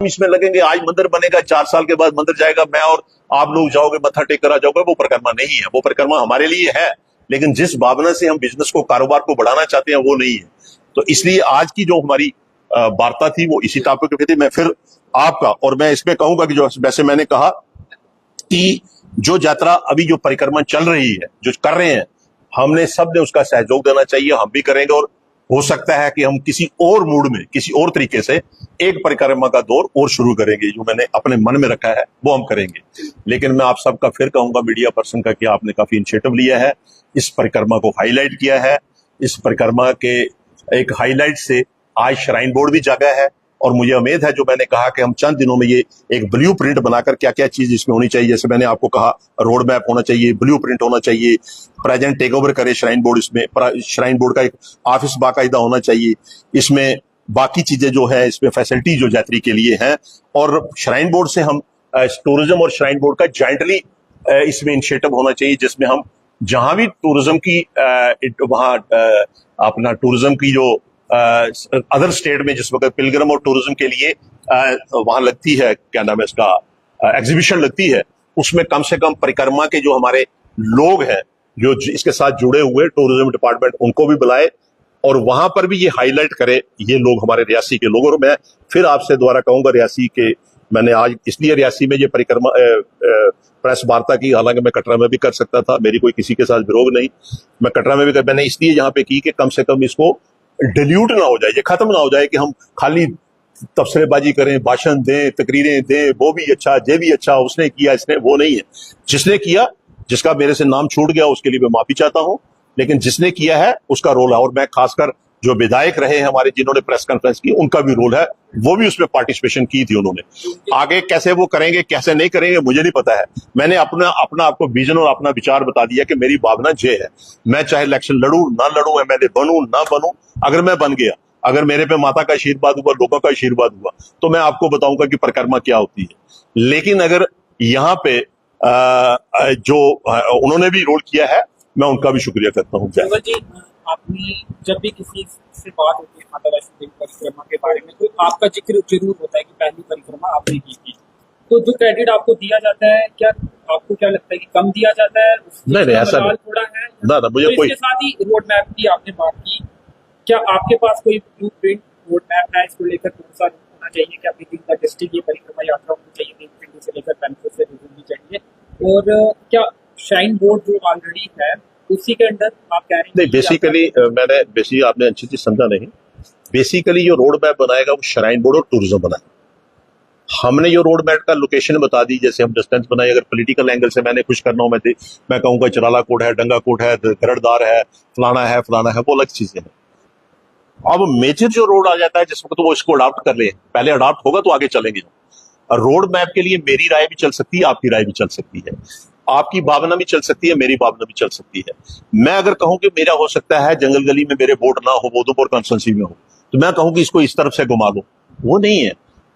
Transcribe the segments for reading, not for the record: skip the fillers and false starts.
इसमें लगेंगे, आज मंदिर बनेगा, 4 साल के बाद मंदिर जाएगा, मैं और आप लोग जाओगे, मत्था टेक कर आ जाओगे, वो परिक्रमा नहीं है। वो परिक्रमा हमारे लिए है, लेकिन जिस भावना से हम बिजनेस को, कारोबार को बढ़ाना चाहते हैं, वो नहीं है। तो इसलिए आज की जो हमारी वार्ता थी वो इसी टॉपिक पे थी। मैं फिर आपका, और मैं इसमें कहूंगा कि जो वैसे मैंने कहा कि जो यात्रा अभी जो परिक्रमा चल रही है, जो कर रहे हैं, हमने सब ने उसका सहयोग देना चाहिए, हम भी करेंगे। और हो सकता है कि हम किसी और मूड में, किसी और तरीके से एक परिक्रमा का दौर और शुरू करेंगे। जो मैंने अपने मन में रखा है वो हम करेंगे। लेकिन मैं आप सबका फिर कहूंगा, मीडिया पर्सन का, कि आपने काफी इनिशिएटिव लिया है, इस परिक्रमा को हाईलाइट किया है। इस परिक्रमा के एक हाईलाइट से आज श्राइन बोर्ड भी जागा है, और मुझे उम्मीद है, जो मैंने कहा कि हम चंद दिनों में ये एक ब्लू प्रिंट बनाकर क्या क्या चीज इसमें होनी चाहिए, जैसे मैंने आपको कहा, रोड मैप होना चाहिए, ब्लू प्रिंट होना चाहिए, प्रेजेंट टेक ओवर करे श्राइन बोर्ड, इसमें श्राइन बोर्ड का एक ऑफिस बाकायदा होना चाहिए, इसमें बाकी चीजें जो है, इसमें फैसिलिटी जो यात्री के लिए है। और श्राइन बोर्ड से हम टूरिज्म और श्राइन बोर्ड का जॉइंटली इसमें इनिशिएटिव होना चाहिए, जिसमें हम जहां भी टूरिज्म की वहां अपना टूरिज्म की जो अदर स्टेट में जिस वक्त पिलग्रम और टूरिज्म के लिए वहां लगती है, क्या नाम है इसका, एग्जीबिशन लगती है, उसमें कम से कम परिक्रमा के जो हमारे लोग हैं, जो इसके साथ जुड़े हुए, टूरिज्म डिपार्टमेंट, उनको भी बुलाए और वहां पर भी ये हाईलाइट करे, ये लोग हमारे रियासी के लोग। और मैं फिर आपसे दोबारा कहूंगा, रियासी के, मैंने आज इसलिए रियासी में ये परिक्रमा प्रेस वार्ता की, हालांकि मैं कटरा में भी कर सकता था, मेरी कोई किसी के साथ विरोध नहीं, मैं कटरा में भी मैंने इसलिए यहाँ पे की कि कम से कम इसको डिल्यूट ना हो जाए, ये खत्म ना हो जाए कि हम खाली तबसरेबाजी करें, भाषण दें, तकरीरें दें, वो भी अच्छा, ये भी अच्छा, उसने किया, इसने, वो नहीं है। जिसने किया, जिसका मेरे से नाम छूट गया, उसके लिए मैं माफी चाहता हूं, लेकिन जिसने किया है उसका रोल है। और मैं खासकर जो विधायक रहे हैं हमारे, जिन्होंने प्रेस कॉन्फ्रेंस की, उनका भी रोल है, वो भी उसमें पार्टिसिपेशन की थी उन्होंने। आगे कैसे वो करेंगे, कैसे नहीं करेंगे, मुझे नहीं पता है। मैंने अपना आपको विजन और अपना विचार बता दिया कि मेरी भावना ये है, मैं चाहे इलेक्शन लड़ूं ना लड़ूं, एमएलए बनूं ना बनूं, अगर मैं बन गया, अगर मेरे पे माता का आशीर्वाद हुआ, लोगों का आशीर्वाद हुआ, तो मैं आपको बताऊंगा कि परिक्रमा क्या होती है। लेकिन अगर यहाँ पे जो उन्होंने भी रोल किया है, मैं उनका भी शुक्रिया करता हूँ। जी, आपने जब भी किसी से बात होती है माता वैष्णो देवी परिक्रमा के बारे में, तो आपका जिक्र जरूर होता है कि पहली परिक्रमा आपने की थी। तो जो क्रेडिट आपको दिया जाता है, क्या आपको क्या लगता है कि कम दिया जाता है? नहीं, ऐसा थोड़ा है ना, मुझे तो कोई। इसके साथ ही रोड मैप की आपने बात की, क्या आपके पास कोई ब्लू प्रिंट रोड मैप है? इसको लेकर कौन सा होना चाहिए? क्या विद इन द डिस्ट्रिक्ट ये परिक्रमा यात्रा होनी चाहिए, देवी से लेकर पैंथर से होनी चाहिए? और क्या श्राइन बोर्ड जो ऑलरेडी है उसी के अंदर आप कह रहे हैं? नहीं, बेसिकली आपने अच्छी चीज समझा नहीं। बेसिकली जो रोड मैप बनाएगा वो श्राइन बोर्ड और टूरिज्म बनाएगा। हमने जो रोड मैप का लोकेशन बता दी, जैसे हम डिस्टेंस बनाए, अगर पॉलिटिकल एंगल से मैंने कुछ करना हो, मैं कहूंगा चराला कोट है, डंगा कोट है, गरड़दार है, फलाना है, वो अलग चीजें हैं। अब मेजर जो रोड आ जाता है जिस वक्त, तो वो इसको अडॉप्ट कर ले, पहले अडॉप्ट होगा तो आगे चलेंगे। रोड मैप के लिए मेरी राय भी चल सकती है, आपकी राय भी चल सकती है, आपकी भावना भी चल सकती है, मेरी भावना भी चल सकती है। मैं अगर कहूं कि मेरा हो सकता है जंगल गली में मेरे वोट ना हो, उधमपुर कॉन्स्टिट्यूंसी में हो, तो मैं कहूं कि इसको इस तरफ से घुमा दो, वो नहीं है।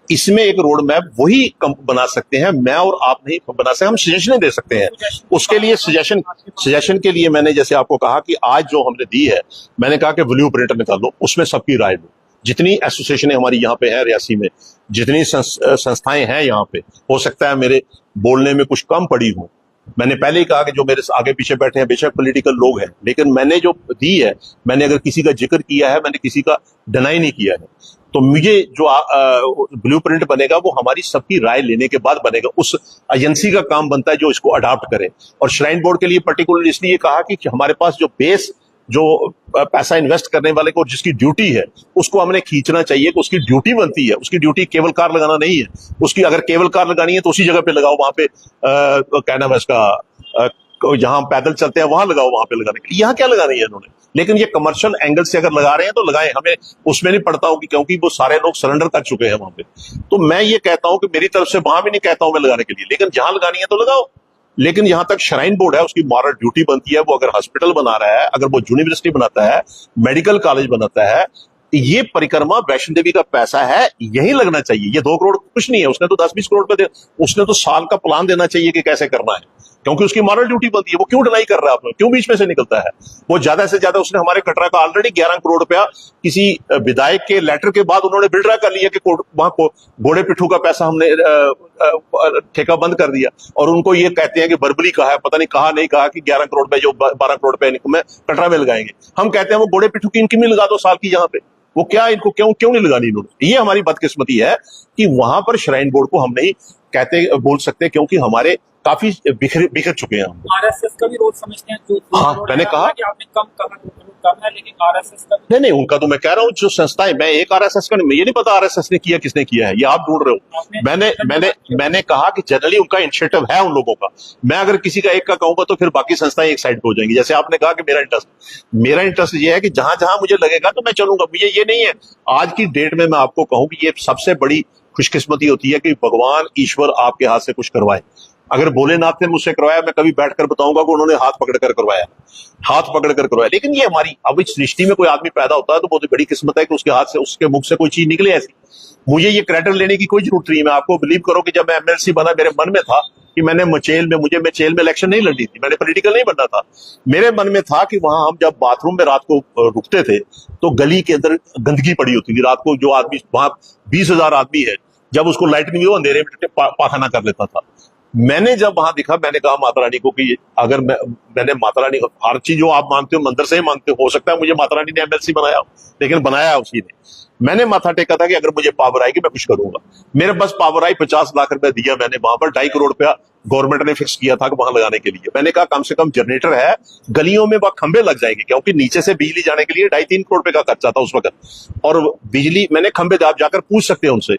इसमें एक रोड मैप वही बना सकते हैं, मैं और आप नहीं बना सकते, हम सजेशन दे सकते हैं। उसके लिए सजेशन के लिए मैंने जैसे आपको कहा कि आज जो हमने दी है, मैंने कहा कि ब्लू प्रिंट निकालो, उसमें सबकी राय लो। जितनी एसोसिएशनें हमारी यहाँ पे है रियासी में, जितनी संस्थाएं हैं यहाँ पे, हो सकता है मेरे बोलने में कुछ कम पड़ी हो। मैंने पहले ही कहा कि जो मेरे आगे पीछे बैठे हैं बेशक पॉलिटिकल लोग हैं, लेकिन मैंने जो दी है, मैंने अगर किसी का जिक्र किया है, मैंने किसी का डिनाई नहीं किया है। तो मुझे जो ब्लू प्रिंट बनेगा वो हमारी सबकी राय लेने के बाद बनेगा। उस एजेंसी का काम बनता है जो इसको अडॉप्ट करे। और श्राइन बोर्ड के लिए पर्टिकुलर इसलिए कहा कि हमारे पास जो बेस, जो पैसा इन्वेस्ट करने वाले को जिसकी ड्यूटी है, उसको हमने खींचना चाहिए कि उसकी ड्यूटी बनती है। उसकी ड्यूटी केबल कार लगाना नहीं है, उसकी अगर केबल कार लगानी है तो उसी जगह पे लगाओ, वहां पे क्या नाम है इसका, जहां पैदल चलते हैं वहां लगाओ, वहां पे लगाने के लिए। यहाँ क्या लगानी है इन्होंने? लेकिन ये कमर्शियल एंगल से अगर लगा रहे हैं तो लगाएं, हमें उसमें नहीं पड़ता हूं कि, क्योंकि वो सारे लोग सरेंडर कर चुके हैं वहां पे। तो मैं ये कहता हूं कि मेरी तरफ से वहां भी नहीं कहता हूं मैं लगाने के लिए, लेकिन जहां लगानी है तो लगाओ। लेकिन यहां तक श्राइन बोर्ड है, उसकी मॉरल ड्यूटी बनती है। वो अगर हॉस्पिटल बना रहा है, अगर वो यूनिवर्सिटी बनाता है, मेडिकल कॉलेज बनाता है, ये परिक्रमा वैष्णो देवी का पैसा है, यही लगना चाहिए। ये 2 करोड़ कुछ नहीं है, उसने तो 10-20 करोड़ पे उसने तो साल का प्लान देना चाहिए कि कैसे करना है। क्योंकि उसकी मॉरल ड्यूटी बनती है। वो क्यों डिनाई कर रहा है, आपने क्यों बीच में से निकलता है? वो ज्यादा से ज्यादा उसने हमारे कटरा का ऑलरेडी 11 करोड़ रुपया किसी विधायक के लेटर के बाद उन्होंने विड्रा कर लिया कि वहां को घोड़े पिट्ठू का पैसा हमने ठेका बंद कर दिया, और उनको ये कहते हैं कि बर्बरी कहा है, पता नहीं कहा नहीं कहा कि 11 करोड़ रुपए जो 12 करोड़ रुपए इनको में कटरा में लगाएंगे। हम कहते हैं वो घोड़े पिट्ठू की इनकी भी लगा दो साल की यहाँ पे, वो क्या इनको क्यों क्यों नहीं लगानी इन्होंने? ये हमारी बदकिस्मती है कि वहां पर श्राइन बोर्ड को हम नहीं कहते बोल सकते, क्योंकि हमारे काफी बिखर चुके हैं हम। आरएसएस का भी रोल समझते हैं जो हाँ, मैंने कहा कि आपने कम कहा कम है, लेकिन आरएसएस का नहीं नहीं, उनका तो मैं कह रहा हूँ जो संस्थाएं, मैं एक आरएसएस का नहीं, ये नहीं पता आरएसएस ने किया किसने किया है, ये आप ढूंढ रहे हो। मैंने कहा कि जनरली उनका इनिशिएटिव है उन लोगों का। मैं अगर किसी का एक का कहूंगा तो फिर बाकी संस्थाएं एक साइड पे हो जाएंगी। जैसे आपने कहा कि मेरा इंटरेस्ट ये है कि जहां जहां मुझे लगेगा तो मैं चलूंगा। मुझे ये नहीं है आज की डेट में मैं आपको कहूं कि ये सबसे बड़ी खुशकिस्मती होती है कि भगवान ईश्वर आपके हाथ से कुछ करवाए। अगर भोलेनाथ ने मुझसे करवाया, मैं कभी बैठकर बताऊंगा कि उन्होंने हाथ पकड़कर करवाया, हाथ पकड़कर करवाया। लेकिन ये हमारी अब इस सृष्टि में कोई आदमी पैदा होता है तो बहुत बड़ी किस्मत है कि उसके हाथ से, उसके मुख से कोई चीज निकले ऐसी। मुझे ये क्रेडिट लेने की कोई जरूरत नहीं है। मैं आपको बिलीव करो कि जब मैं एमएलसी बना, मेरे मन में था कि मैंने मचेल में इलेक्शन नहीं लड़ी थी, मैंने पॉलिटिकल नहीं बनना था। मेरे मन में था कि वहां हम जब बाथरूम में रात को रुकते थे तो गली के अंदर गंदगी पड़ी होती थी। रात को जो आदमी वहां 20,000 आदमी है, जब उसको लाइट नहीं हुई वो अंधेरे में पाखाना कर लेता था। मैंने जब वहां देखा, मैंने कहा माता रानी को कि अगर मैंने माता रानी, हर चीज जो आप मानते हो मंदिर से ही मानते हो सकता है मुझे माता रानी ने एमएलसी बनाया हो, लेकिन बनाया उसी ने। मैंने माथा टेका था कि अगर मुझे पावर आएगी मैं कुछ करूंगा। मेरे बस पावर आई, 50 लाख रुपया दिया मैंने वहां पर, 2.5 करोड़ रुपया गवर्नमेंट ने फिक्स किया था कि वहां लगाने के लिए। मैंने कहा कम से कम जनरेटर है, गलियों में वह खंबे लग जाएंगे, क्योंकि नीचे से बिजली जाने के लिए 2.5-3 करोड़ रुपए का खर्चा था उस वक्त। और बिजली मैंने खंबे, आप जाकर पूछ सकते हैं उनसे।